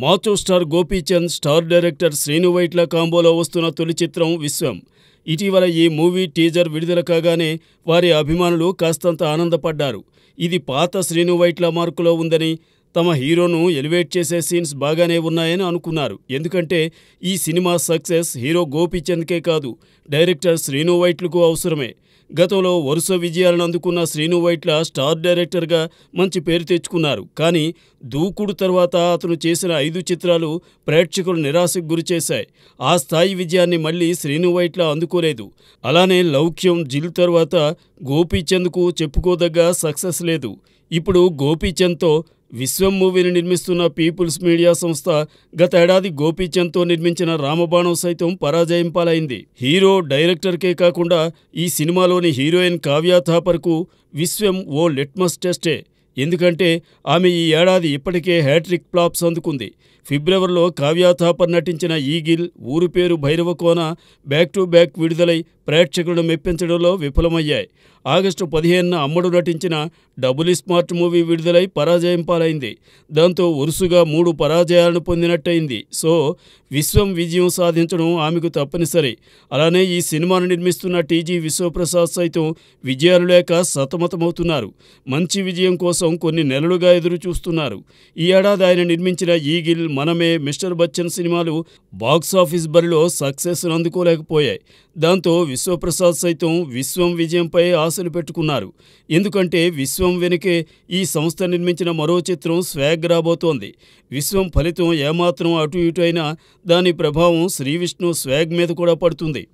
మాచో star Gopichand, star director Srinu Vaitla కాంబోలో వస్తున్న తొలి చిత్రం విశ్వం. ఇటీవల ఈ మూవీ టీజర్ విడుదల కాగానే వారి అభిమానులు కాస్తంత ఆనందపడ్డారు. ఇది పాత శ్రీను వైట్ల మార్కులో ఉందని, తమ హీరోను ఎలివేట్ చేసే సీన్స్ బాగానే ఉన్నాయని అనుకున్నారు. ఎందుకంటే ఈ సినిమా సక్సెస్ హీరో గోపీచంద్కే కాదు, డైరెక్టర్ శ్రీను వైట్లకు అవసరమే. గతంలో వరుస విజయాలను అందుకున్న శ్రీను వైట్ల స్టార్ డైరెక్టర్గా మంచి పేరు తెచ్చుకున్నారు. కానీ దూకుడు తర్వాత అతను చేసిన 5 చిత్రాలు ప్రేక్షకులు నిరాశకు గురిచేశాయి. ఆ స్థాయి విజయాన్ని మళ్ళీ శ్రీను వైట్ల అందుకోలేదు. అలానే లౌక్యం, జిల్ తర్వాత గోపీచంద్కు చెప్పుకోదగ్గ సక్సెస్ లేదు. ఇప్పుడు గోపీచంద్తో విశ్వం మూవీని నిర్మిస్తున్న పీపుల్స్ మీడియా సంస్థ గత ఏడాది గోపీచంద్తో నిర్మించిన రామబాణం సైతం పరాజయం పాలైంది. హీరో, డైరెక్టర్కే కాకుండా ఈ సినిమాలోని హీరోయిన్ కావ్య థాపర్కు విశ్వం ఓ లిట్మస్ టెస్టే. ఎందుకంటే ఆమె ఈ ఏడాది ఇప్పటికే హ్యాట్రిక్ ఫ్లాప్స్ అందుకుంది. ఫిబ్రవరిలో కావ్య థాపర్ నటించిన ఈగిల్, ఊరు పేరు భైరవకోన బ్యాక్ టు బ్యాక్ విడుదలై ప్రేక్షకులను మెప్పించడంలో విఫలమయ్యాయి. ఆగస్టు 15న అమ్మడు నటించిన డబుల్ స్మార్ట్ మూవీ విడుదలై పరాజయం పాలైంది. దాంతో వరుసగా 3 పరాజయాలను పొందినట్టయింది. సో విశ్వం విజయం సాధించడం ఆమెకు తప్పనిసరి. అలానే ఈ సినిమాను నిర్మిస్తున్న టీజీ విశ్వప్రసాద్ సైతం విజయాలు లేక సతమతమవుతున్నారు. మంచి విజయం కోసం కొన్ని నెలలుగా ఎదురు చూస్తున్నారు. ఈ ఏడాది ఆయన నిర్మించిన ఈగిల్, మనమే, మిస్టర్ బచ్చన్ సినిమాలు బాక్సాఫీస్ బరిలో సక్సెస్ను అందుకోలేకపోయాయి. దాంతో విశ్వప్రసాద్ సైతం విశ్వం విజయంపై ఆశలు పెట్టుకున్నారు. ఎందుకంటే విశ్వం వెనుకే ఈ సంస్థ నిర్మించిన మరో చిత్రం స్వాగ్ రాబోతోంది. విశ్వం ఫలితం ఏమాత్రం అటు ఇటు అయినా దాని ప్రభావం శ్రీవిష్ణు స్వాగ్ మీద కూడా పడుతుంది.